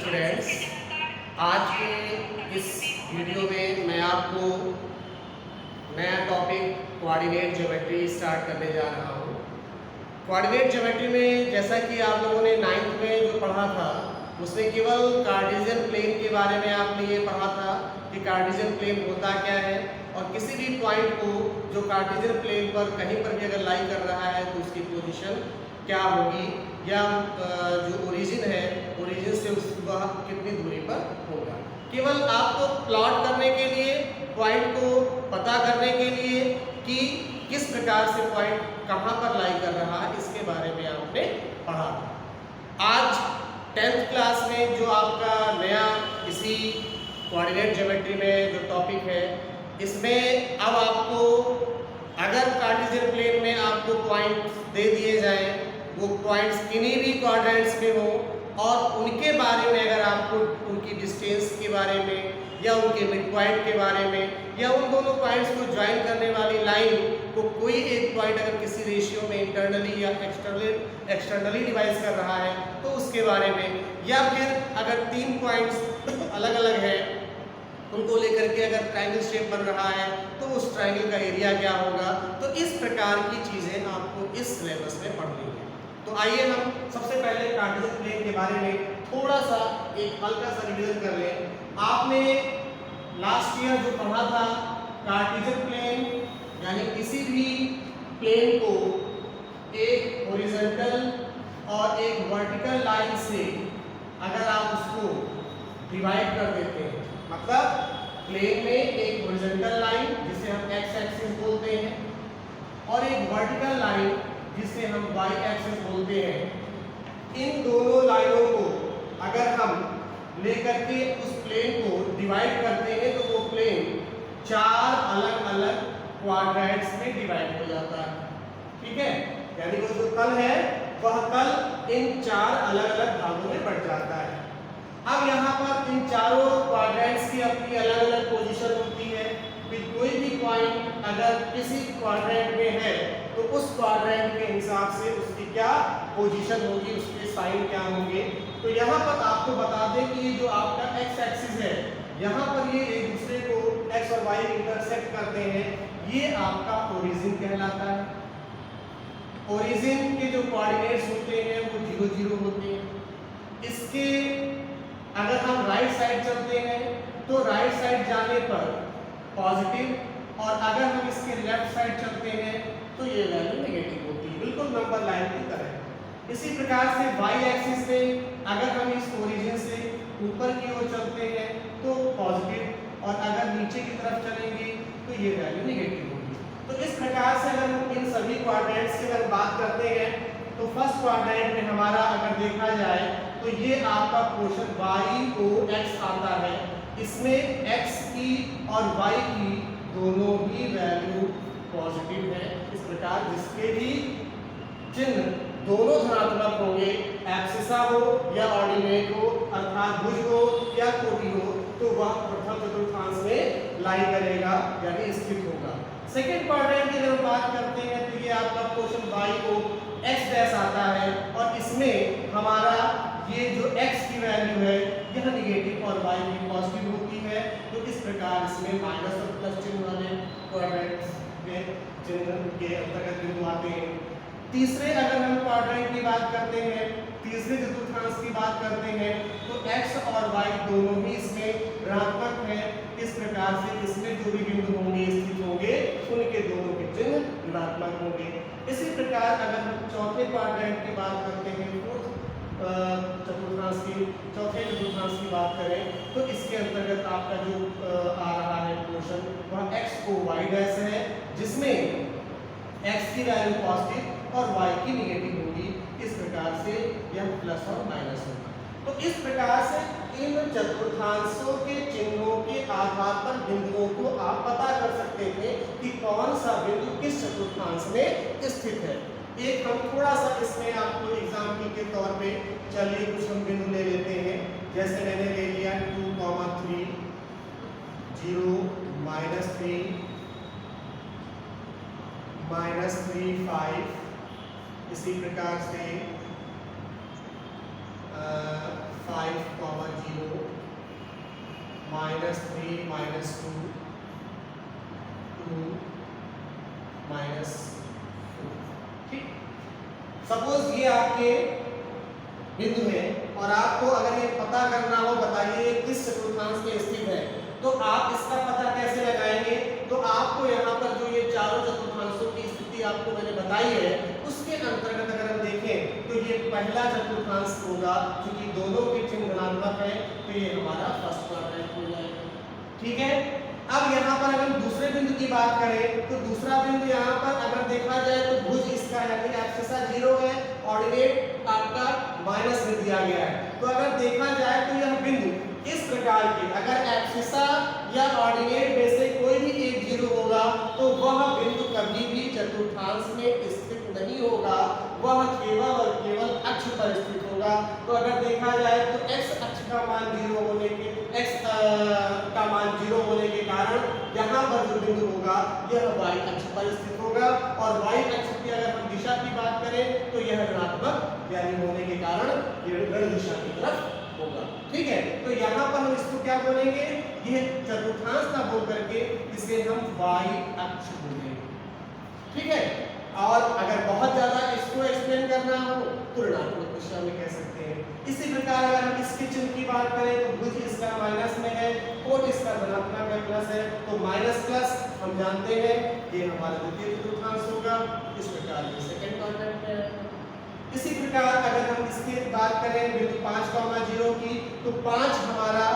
Students, आज के इस वीडियो में मैं आपको नया टॉपिक कोऑर्डिनेट ज्योमेट्री स्टार्ट करने जा रहा हूँ। कोऑर्डिनेट ज्योमेट्री में जैसा कि आप लोगों ने 9th में जो पढ़ा था उसमें केवल कार्टेशियन प्लेन के बारे में आपने ये पढ़ा था कि कार्टेशियन प्लेन होता क्या है और किसी भी पॉइंट को जो कार्टेशियन प्लेन पर कहीं पर भी अगर लाई कर रहा है तो उसकी पोजीशन क्या होगी या जो ओरिजिन है ओरिजिन से वह कितनी दूरी पर होगा। केवल आपको प्लॉट करने के लिए, पॉइंट को पता करने के लिए कि किस प्रकार से पॉइंट कहाँ पर लाई कर रहा है इसके बारे में आपने पढ़ा। आज 10th क्लास में जो आपका नया इसी कोऑर्डिनेट ज्योमेट्री में जो टॉपिक है इसमें अब आपको अगर कार्टेशियन प्लेन में आपको पॉइंट्स दे दिए जाएं, वो पॉइंट्स किन्हीं भी क्वाड्रेंट्स में हो और उनके बारे में अगर आपको उनकी डिस्टेंस के बारे में या उनके मिड पॉइंट के बारे में या उन दोनों पॉइंट्स को ज्वाइन करने वाली लाइन को कोई एक पॉइंट अगर किसी रेशियो में इंटरनली या एक्सटर्नली डिवाइड कर रहा है तो उसके बारे में, या फिर अगर 3 पॉइंट्स अलग अलग है उनको लेकर के अगर ट्रायंगल शेप बन रहा है तो उस ट्रायंगल का एरिया क्या होगा। तो इस प्रकार की चीज़ें आपको इस सिलेबस में पढ़नी है। तो आइए हम सबसे पहले कार्टेशियन प्लेन के बारे में थोड़ा सा एक हल्का सा रिवीजन कर लें। आपने लास्ट ईयर जो पढ़ा था कार्टेशियन प्लेन यानी किसी भी प्लेन को एक हॉरिजॉन्टल और एक वर्टिकल लाइन से अगर आप उसको डिवाइड कर देते हैं, मतलब प्लेन में एक हॉरिजॉन्टल लाइन जिसे हम एक्स एक्सिस बोलते हैं और एक वर्टिकल लाइन जिसे हम वाई एक्सिस बोलते हैं, इन दोनों लाइनों को अगर हम लेकर के उस प्लेन को डिवाइड करते हैं तो वो प्लेन 4 अलग अलग क्वाड्रेंट्स में डिवाइड हो जाता है। ठीक है, यानी वो जो तल है वह तल इन 4 अलग अलग भागों में बढ़ जाता है। अब यहाँ पर इन चारों क्वाड्रेंट्स की अपनी अलग अलग पोजीशन होती है। कोई भी पॉइंट अगर किसी क्वाड्रेंट में है तो उस क्वाड्रेंट के हिसाब से उसकी क्या पोजीशन होगी, उसके साइन क्या होंगे। तो यहाँ पर आपको बता दें कि ये जो आपका एक्स एक्सिस है यहाँ पर ये एक दूसरे को एक्स और वाई इंटरसेक्ट करते हैं, ये आपका ओरिजिन कहलाता है। ओरिजिन के जो कोऑर्डिनेट्स होते हैं वो 0 0 होते हैं। इसके अगर हम राइट साइड चलते हैं तो राइट साइड जाने पर पॉजिटिव और अगर हम इसके लेफ्ट साइड चलते हैं तो ये वैल्यू नेगेटिव होती है, बिल्कुल नंबर लाइन की तरह। इसी प्रकार से वाई एक्सिस में अगर हम इस ओरिजिन से ऊपर की ओर चलते हैं तो पॉजिटिव और अगर नीचे की तरफ चलेंगे तो ये वैल्यू नेगेटिव होगी। तो इस प्रकार से अगर हम इन सभी क्वाड्रेंट्स की अगर बात करते हैं तो फर्स्ट क्वाड्रेंट में हमारा अगर देखा जाए तो ये आपका पोर्शन वाई ओ एक्स आता है। इसमें एक्स की और वाई की दोनों ही वैल्यू पॉजिटिव है। इस प्रकार जिसके भी चिन्ह दोनों धनात्मक होंगे, एब्सिसा हो या ऑर्डिनेट हो अर्थात भुज हो या कोटि हो, तो वह प्रथम चतुर्थांश में लाई करेगा यानी स्थित होगा। सेकेंड क्वाड्रेंट की अगर बात करते हैं तो ये आपका पोर्शन वाई को एक्स डैश आता है और इसमें हमारा ये जो x की वैल्यू है यह नेगेटिव और y की पॉजिटिव होती है। तो इस प्रकार इसमें माइनस और प्लस चिन्ह वाले क्वाड्रेंट्स में चिन्ह के अंतर्गत बिंदु आते हैं। तीसरे अगर हम क्वाड्रेंट की बात करते हैं, तीसरे चतुर्थांश की बात करते हैं तो x और y दोनों ही इसमें ऋणात्मक है। इस प्रकार से इसमें जो भी बिंदु होंगे स्थित होंगे उनके दोनों के चिन्ह ऋणात्मक होंगे। इसी प्रकार अगर हम चौथे क्वाड्रेंट की बात करते हैं, चतुर्थांश की बात करें तो इसके अंतर्गत आपका जो आ रहा है पोर्शन वह x को y डैश है जिसमें x की वैल्यू पॉजिटिव और y की नेगेटिव होगी। इस प्रकार से यह प्लस और माइनस होगा। तो इस प्रकार से इन चतुर्थांशों के चिन्हों के आधार पर बिंदुओं को आप पता कर सकते थे कि कौन सा बिंदु किस चतुर्थांश में स्थित है। एक हम थोड़ा सा इसमें आपको एग्जाम्पल के तौर पे चलिए कुछ हम बिंदु ले लेते हैं। जैसे मैंने ले लिया 2, 3, 0, -3, -3, 5। इसी प्रकार से 5, 5,0 -3 -2 2 -4। ठीक, सपोज ये आपके बिंदु है और आपको अगर ये पता करना हो, बताइए किस चतुर्थांश में स्थित है, तो आप इसका पता कैसे लगाएंगे? तो आपको यहाँ पर जो ये चारों चतुर्थांशों की स्थिति आपको मैंने बताई है, उसके अंतर्गत अगर हम देखें तो ये पहला चतुर्थांश होगा, क्योंकि दोनों के चिन्ह धनात्मक है, तो ये हमारा फर्स्ट क्वाड्रेंट हो जाएगा। ठीक है, अब यहाँ पर अगर दूसरे बिंदु की बात करें तो दूसरा बिंदु यहाँ पर अगर देखा जाए तो भुज इसका यानी एक्सिस 0 है, ऑर्डिनेट आपका माइनस में दिया गया है। तो अगर देखा जाए तो यह बिंदु इस प्रकार के, अगर एक्सिसा या ऑर्डिनेट में से कोई भी एक 0 होगा तो वह बिंदु कभी भी चतुर्थांश में स्थित नहीं होगा, वह केवल और केवल अक्ष पर स्थित होगा। तो अगर देखा जाए तो x अक्ष का मान 0 होने के का मान 0 होने के कारण यहाँ पर जो बिंदु होगा यह y अक्ष पर स्थित होगा, और y अक्ष की अगर हम दिशा की बात करें तो यह ऋणात्मक यानी होने के कारण ये ऋण दिशा की तरफ होगा। ठीक है, तो यहाँ पर हम इसको क्या बोलेंगे? यह चतुर्थांश ना बोल करके इसे हम y अक्ष बोलेंगे। ठीक है, और अगर बहुत ज्यादा इसको एक्सप्लेन करना हो तो ऋणात्मक दिशा में कह सकते हैं। इसी प्रकार अगर हम इसके चिन्ह की बात करें तो भुज इसका माइनस में है, कोट इसका धनात्मक है, प्लस है, तो माइनस प्लस हम जानते हैं ये हमारा द्वितीय चतुर्थांश होगा। इस प्रकार ये सेकंड क्वाड्रेंट में है। इसी प्रकार अगर हम इसकी बात करें बिंदु 5,0 की, तो 5 हमारा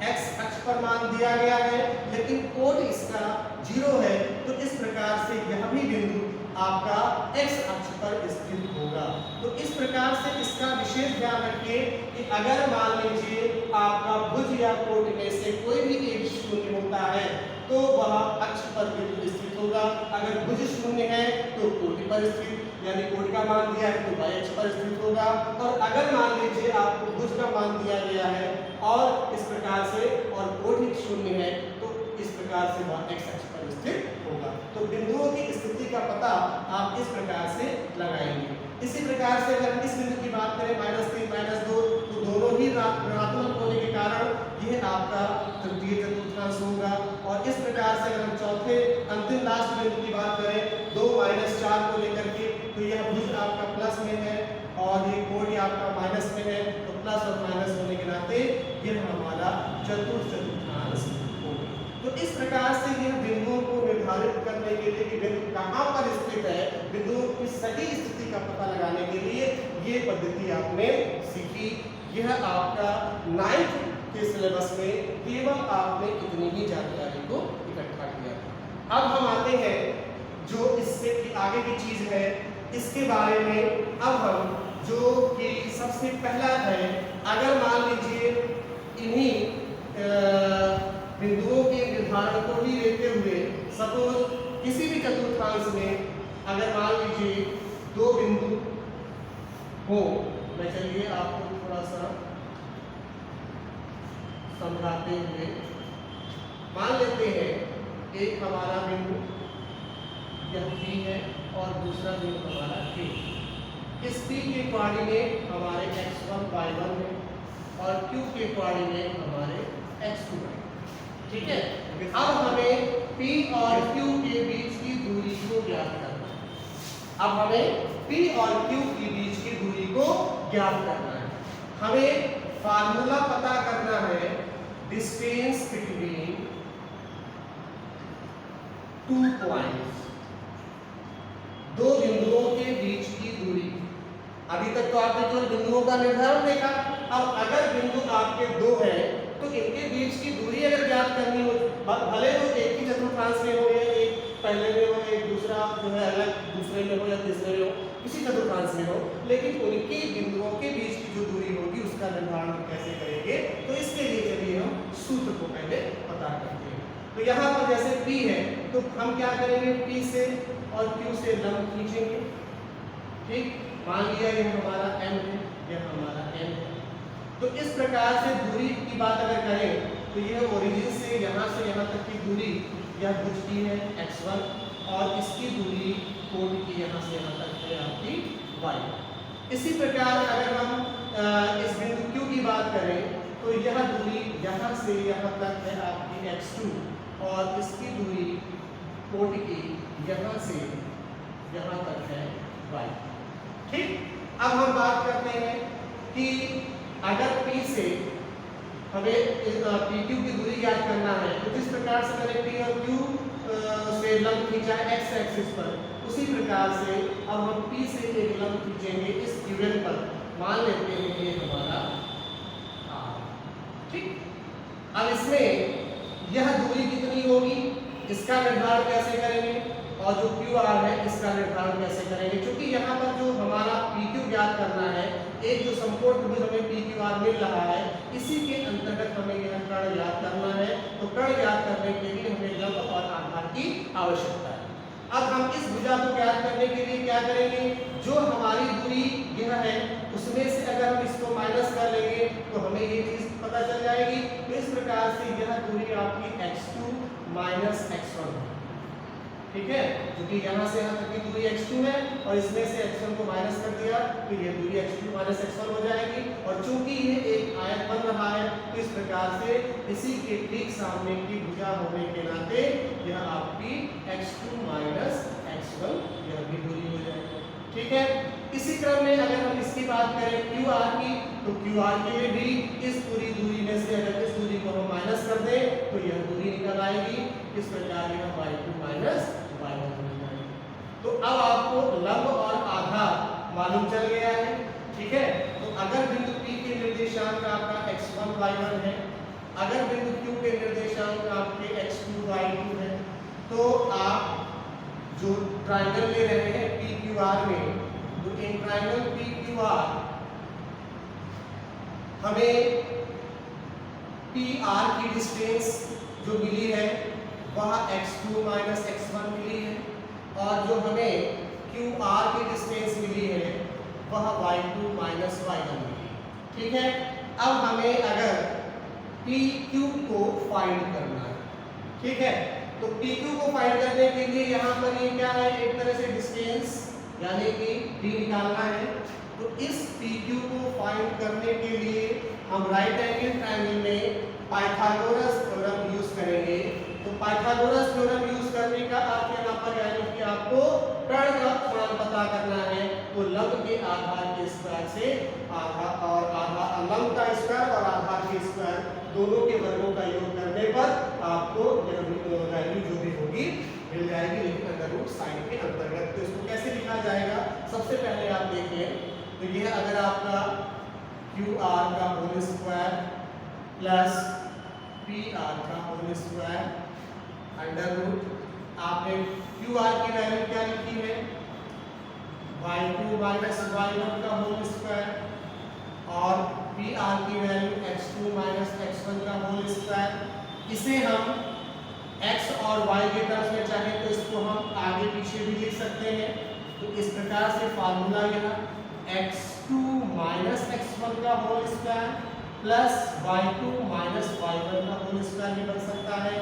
x अक्ष पर मान दिया गया है, लेकिन कोट इसका 0 है, तो इस प्रकार से यह भी बिंदु आपका x अक्ष पर स्थित होगा। तो इस प्रकार से इसका विशेष ध्यान रखिए कि अगर मान लीजिए आपका भुज या कोट में से कोई भी एक शून्य होता है तो वह अक्ष पर बिंदु स्थित होगा। अगर भुज शून्य है तो कोटि पर स्थित, यानी कोटि का मान दिया है तो y अक्ष पर स्थित होगा। और अगर मान लीजिए आपको भुज का मान दिया गया है और इस प्रकार से और कोटि शून्य है तो इस प्रकार से वह x अक्ष पर स्थित होगा। तो बिंदुओं की स्थिति का पता आप इस प्रकार से लगाएंगे। इसी प्रकार से अगर इस बिंदु की बात करें -3 -2, तो दोनों ही ऋणात्मक होने के कारण यह आपका तृतीय चतुर्थांश होगा। और इस प्रकार से अगर हम चौथे अंतिम लास्ट बिंदु की बात करें 2 -4 को लेकर के, तो यह भुज आपका प्लस में है और ये कोण आपका माइनस में है, तो प्लस और माइनस होने के नाते यह हमारा चतुर्थ चतुर्थांश होगा। तो इस प्रकार से यह बिंदुओं को निर्धारित करने के लिए कि बिंदु कहाँ पर स्थित है, बिंदुओं की सही स्थिति का पता लगाने के लिए ये पद्धति आपने सीखी। यह आपका 9th के सिलेबस में केवल आपने इतनी ही जानकारी को इकट्ठा किया। अब हम आते हैं जो इससे आगे की चीज है, इसके बारे में अब हम जो कि सबसे पहला है, अगर मान लीजिए इन्हीं बिंदुओं के निर्धारण को ही लेते हुए सपोज किसी भी चतुर्थांश में अगर मान लीजिए 2 बिंदु हो, मैं चलिए आपको थोड़ा सा समझाते हुए मान लेते हैं एक हमारा बिंदु यह P है और दूसरा बिंदु हमारा Q। इस P के कोऑर्डिनेट हमारे x1 y1 है और Q के कोऑर्डिनेट हमारे x2 है। ठीक है, अब हमें P और Q के बीच की दूरी को ज्ञात करना है। अब हमें P और Q के बीच की दूरी को ज्ञात करना है। हमें फार्मूला पता करना है डिस्टेंस बिटवीन 2 पॉइंट्स, 2 बिंदुओं के बीच की दूरी। अभी तक तो आपने केवल बिंदुओं का निर्धारण देखा, अब अगर बिंदु आपके 2 हैं तो इनके बीच की दूरी अगर ज्ञात करनी हो, भले वो एक ही चतुर्थांश में हो या एक पहले में हो, एक दूसरा जो है अलग दूसरे में हो या तीसरे में हो, किसी चतुर्थांश में हो, लेकिन उनके बिंदुओं के बीच की जो दूरी होगी उसका निर्धारण हम कैसे करेंगे? तो इसके लिए चलिए हम सूत्र को पहले पता करते हैं। तो यहाँ पर जैसे P है तो हम क्या करेंगे? P से और Q से लंब खींचेंगे। ठीक, मान लिया यह हमारा M है, यह हमारा N है। तो इस प्रकार से दूरी की बात अगर करें तो यह ओरिजिन से यहाँ तक की दूरी यह भुज की है x1 और इसकी दूरी कोण की यहाँ से यहाँ तक है आपकी y। इसी प्रकार अगर हम इस बिंदु Q की बात करें तो यह दूरी यहाँ से यहाँ तक है आपकी x2 और इसकी दूरी कोट की यहाँ से यहाँ तक है y। ठीक, अब हम बात करते हैं कि अगर P से हमें PQ की दूरी ज्ञात करना है तो जिस प्रकार से मैंने P और Q से लंब खींचा x एक्सिस पर, उसी प्रकार से अब हम P से एक लंब खींचेंगे इस QL पर। मान लेते हैं कि हमारा R। ठीक, अब इसमें यह दूरी कितनी होगी इसका निर्धारण कैसे करेंगे और जो QR है इसका निर्धारण कैसे करेंगे, क्योंकि यहाँ पर जो हमारा PQ ज्ञात करना है, एक जो समकोण त्रिभुज हमें PQR मिल रहा है, इसी के अंतर्गत हमें यह कर्ण ज्ञात करना है। तो कर्ण ज्ञात करने के लिए हमें लंब और आधार की आवश्यकता है। अब हम इस भुजा को ज्ञात करने के लिए क्या करेंगे, जो हमारी दूरी यह है उसमें से अगर हम इसको माइनस कर लेंगे तो हमें ये चीज पता चल जाएगी। तो इस प्रकार से यह दूरी आपकी x2 माइनस x1 है। ठीक है, क्योंकि यहाँ से यहाँ तक की दूरी x2 है और इसमें से x1 को माइनस कर दिया तो ये दूरी x2 माइनस x1 हो जाएगी। और चूंकि ये एक आयत बन रहा है तो इस प्रकार से इसी के ठीक सामने की भुजा होने के नाते यह आपकी x2 माइनस x1 यह भी दूरी हो जाएगी। ठीक है, इसी क्रम में अगर हम इसकी बात करें QR की, तो QR के लिए भी इस पूरी दूरी में से अगर इस दूरी को हम माइनस कर दें तो यह दूरी निकल आएगी। इस प्रकार यह y2 माइनस y1 हो जाएगी। तो अब आपको लंब और आधार मालूम चल गया है। ठीक है, तो अगर बिंदु P के निर्देशांक आपका x1 y1 है, अगर बिंदु Q के निर्देशांक आपके x2 y2 है, तो आप जो ट्रायंगल ले रहे हैं PQR में, तो इन ट्रायंगल PQR हमें PR की डिस्टेंस जो मिली है वह x2 माइनस x1 मिली है और जो हमें QR की डिस्टेंस मिली है वह y2 माइनस y1 मिली है। ठीक है, अब हमें अगर PQ को फाइंड करना है, ठीक है, तो PQ को फाइंड करने के लिए यहाँ पर ये क्या है, एक तरह से डिस्टेंस यानी कि D निकालना है। तो इस PQ को फाइंड करने के लिए हम राइट एंगल ट्रायंगल में पाइथागोरस थ्योरम यूज करेंगे। तो पाइथागोरस थ्योरम यूज करने का अर्थ यहाँ पर यानी कि आपको कर्ण का मान पता करना है। तो लंब के आधार के स्क्वायर से आधार और आधार लंब का स्क्वायर और आधार के स्क्वायर दोनों के वर्गों का योग करने पर आपको वैल्यू जो भी होगी मिल जाएगी, लेकिन अंडर रूट साइन के अंतर्गत। तो इसको कैसे लिखा जाएगा, सबसे पहले आप देखिए तो यह अगर आपका QR का होल स्क्वायर प्लस PR का होल स्क्वायर अंडर रूट आपने QR की वैल्यू क्या लिखी है y2 माइनस y1 का होल स्क्वायर और PR की वैल्यू x2 माइनस x1 का होल स्क्वायर। इसे हम x और y के टर्म्स में चाहे तो इसको हम आगे पीछे भी लिख सकते हैं। तो इस प्रकार से फार्मूला यह x2 माइनस x1 का whole square plus y2 minus y1 का होल स्क्वायर भी बन सकता है।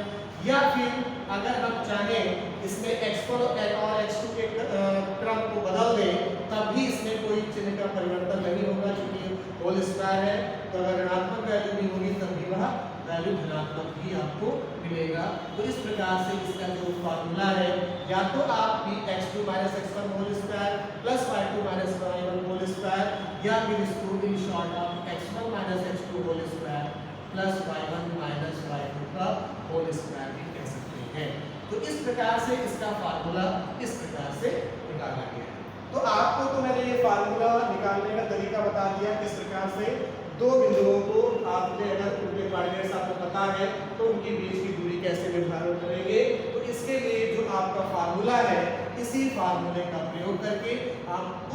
या फिर अगर हम चाहें इसमें x1 और x2 के क्रम को बदल दें तब भी इसमें कोई चिन्ह का परिवर्तन नहीं होगा, क्योंकि होल स्क्वायर है। तो अगर ऋणात्मक वैल्यू भी होगी तब भी वह वैल्यू धनात्मक ही आपको मिलेगा। तो इस प्रकार से इसका जो फार्मूला है, या तो आप x2 minus x1 whole square plus y2 minus y1 whole square, या फिर इसको इन शॉर्ट आप x1 minus x2 whole square plus y1 minus y2 का होल स्क्वायर भी कह सकते हैं। तो इस प्रकार से इसका फार्मूला इस प्रकार से निकाला गया है। तो आपको तो मैंने ये फार्मूला निकालने का तरीका बता दिया, किस प्रकार से दो बिंदुओं को आपने अगर उनके कोऑर्डिनेट्स आपको पता है तो उनके बीच की दूरी कैसे निर्धारण करेंगे। तो इसके लिए जो आपका फार्मूला है, इसी फार्मूले का प्रयोग करके आप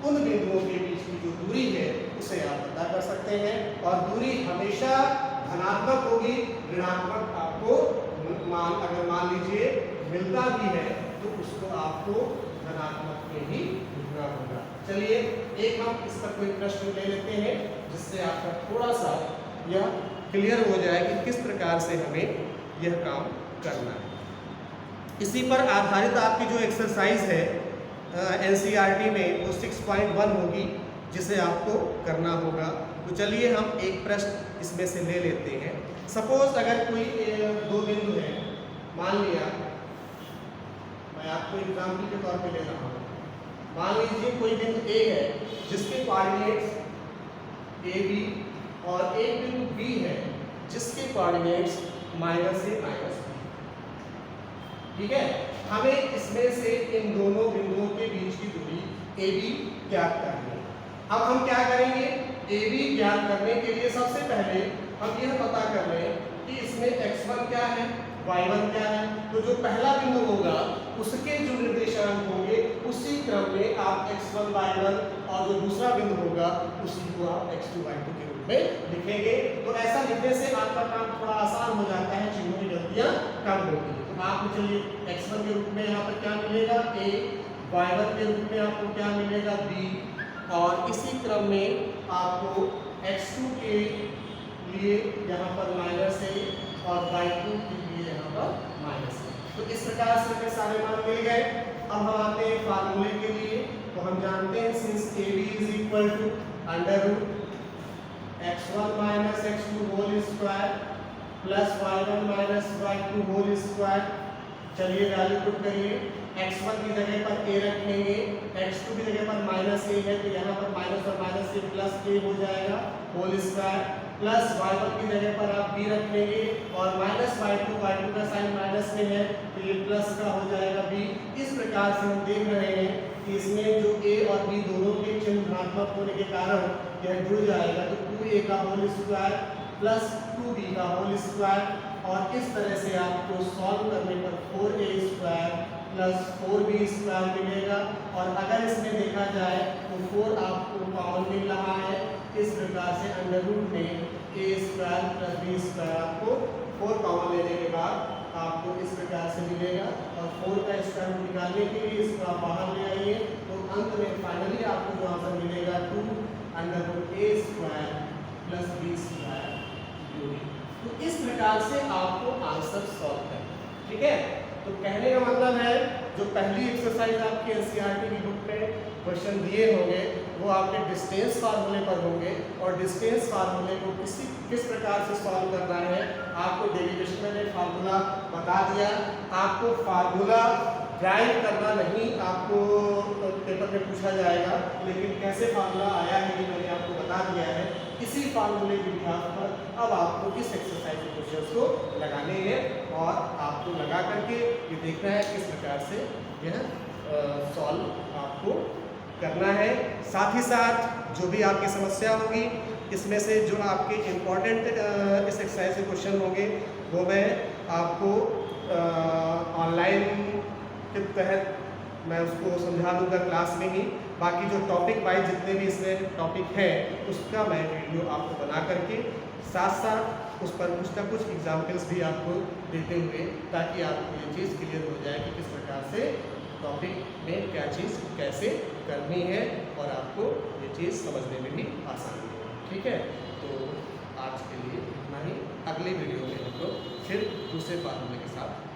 उन बिंदुओं के बीच की जो दूरी है उसे आप पता कर सकते हैं। और दूरी हमेशा धनात्मक होगी, ऋणात्मक आपको अगर मान लीजिए मिलता भी है तो उसको आपको धनात्मक में ही लिखना होगा। चलिए एक हम इस पर कोई प्रश्न ले लेते हैं जिससे आपका थोड़ा सा यह क्लियर हो जाए कि किस प्रकार से हमें यह काम करना है। इसी पर आधारित आपकी जो एक्सरसाइज है NCERT में वो 6.1 होगी। जिसे आपको करना होगा। तो चलिए हम एक प्रश्न इसमें से ले लेते हैं। सपोज अगर कोई दो बिंदु है, मान लिया, मैं आपको एग्जाम्पल के तौर पे ले रहा हूँ। मान लीजिए कोई बिंदु ए है जिसके कोऑर्डिनेट्स ए बी और एक बिंदु बी है जिसके कोऑर्डिनेट्स माइनस ए माइनस बी। ठीक है, हमें इसमें से इन दोनों बिंदुओं के बीच की दूरी ए बी ज्ञात करनी है। अब हम क्या करेंगे, ए बी ज्ञात करने के लिए सबसे पहले हम यह पता कर रहे हैं कि इसमें x1 क्या है, y1 क्या है। तो जो पहला बिंदु होगा उसके जो निर्देशांक होंगे उसी क्रम में आप x1 y1 और जो दूसरा बिंदु होगा उसी को आप x2 y2 के रूप में लिखेंगे। तो ऐसा लिखने से आपका काम थोड़ा आसान हो जाता है, चिन्हों की गलतियां कम होती है। तो आपको चलिए x1 के रूप में यहाँ पर क्या मिलेगा a, y1 के रूप में आपको क्या मिलेगा b, और इसी क्रम में आपको x2 के लिए यहाँ पर माइनस है और y2 के लिए यहाँ पर माइनस है। तो इस प्रकार से हमें सारे मान मिल गए। अब हम आते हैं फार्मूले के लिए। तो हम जानते हैं since AB is equal to under root x1 minus x2 whole square plus y1 minus y2 whole square. चलिए वैल्यू पुट करिए। x1 की जगह पर a रखेंगे, x2 की जगह पर माइनस a है तो यहाँ पर माइनस और माइनस से प्लस a हो जाएगा होल स्क्वायर, प्लस y1 की जगह पर आप b रख लेंगे और माइनस y2 का साइन माइनस में है तो ये प्लस का हो जाएगा b। इस प्रकार से हम देख रहे हैं कि इसमें जो a और b दोनों के चिन्ह धनात्मक होने के कारण यह जुड़ जाएगा। तो 2a का होल स्क्वायर प्लस 2b का होल स्क्वायर, और इस तरह से आपको सॉल्व करने पर 4a square plus 4b square मिलेगा। और अगर इसमें देखा जाए तो 4 आपको कॉमन मिल रहा है। इस प्रकार से अंडर रूट में a square plus b square आपको 4 कॉमन लेने के बाद आपको इस प्रकार से मिलेगा। और 4 का स्क्वायर रूट निकालने के लिए इसको आप बाहर ले आइए तो अंत में फाइनली आपको जो आंसर मिलेगा 2 under root a square plus b square. तो इस प्रकार से आपको आंसर सॉल्व करना है। ठीक है, तो कहने का मतलब है जो पहली एक्सरसाइज आपकी एनसीईआरटी की बुक में क्वेश्चन दिए होंगे वो आपके डिस्टेंस फार्मूले पर होंगे, और डिस्टेंस फार्मूले को किस प्रकार से सॉल्व करना है आपको डेरिवेशन में फार्मूला बता दिया। आपको फार्मूला ड्राइव करना नहीं आपको पेपर में पूछा जाएगा, लेकिन कैसे फार्मूला आया है ये मैंने आपको बता दिया है। इसी फार्मूले के बिहाफ पर अब आपको इस एक्सरसाइज के क्वेश्चंस को लगाने हैं और आपको लगा करके ये देखना है किस प्रकार से यह सॉल्व आपको करना है। साथ ही साथ जो भी आपकी समस्या होगी इसमें से जो आपके इम्पोर्टेंट इस एक्सरसाइज के क्वेश्चन होंगे वो मैं आपको ऑनलाइन के तहत मैं उसको समझा दूंगा क्लास में ही। बाकी जो टॉपिक वाइज जितने भी इसमें टॉपिक है उसका मैं वीडियो आपको बना करके साथ साथ उस पर कुछ ना कुछ एग्जाम्पल्स भी आपको देते हुए, ताकि आपको ये चीज़ क्लियर हो जाए कि किस प्रकार से टॉपिक में क्या चीज़ कैसे करनी है और आपको ये चीज़ समझने में भी आसानी हो। ठीक है, तो आज के लिए इतना ही। अगले वीडियो में हम लोग फिर दूसरे फार्मूले के साथ